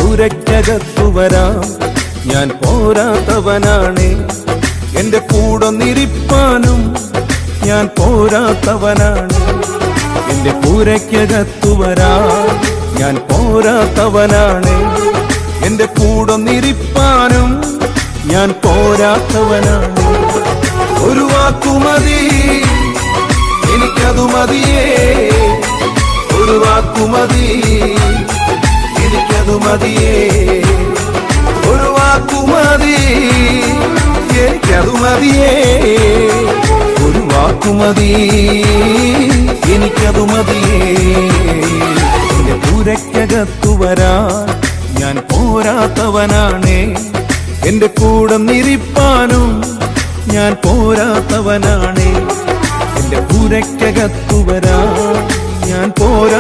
പൂരയ്ക്കകത്തു വരാം, ഞാൻ പോരാത്തവനാണേ. എന്റെ കൂടൊന്നിരിപ്പാനും ഞാൻ പോരാത്തവനാണ്. എന്റെ പൂരയ്ക്കകത്തു വരാം, ഞാൻ പോരാത്തവനാണ്. എന്റെ കൂടൊന്നിരിപ്പാനും ഞാൻ പോരാത്തവനാണ്. ഒരു വാക്കുമതി എനിക്കതു മതിയേ, ഒരു വാക്കുമതി എനിക്കതു മതിയേ, ഒരു വാക്കുമതി എനിക്കതു മതിയേ, ഒരു വാക്കുമതി എനിക്കതു മതിയേ. എന്റെ പൂരയ്ക്കകത്തു വരാൻ ഞാൻ പോരാത്തവനാണേ. എന്റെ കൂടൊന്നിരിപ്പാനും ഞാൻ പോരാത്തവനാണേ. എന്റെ പൂരയ്ക്കകത്തു വരാൻ ഞാൻ പോരാ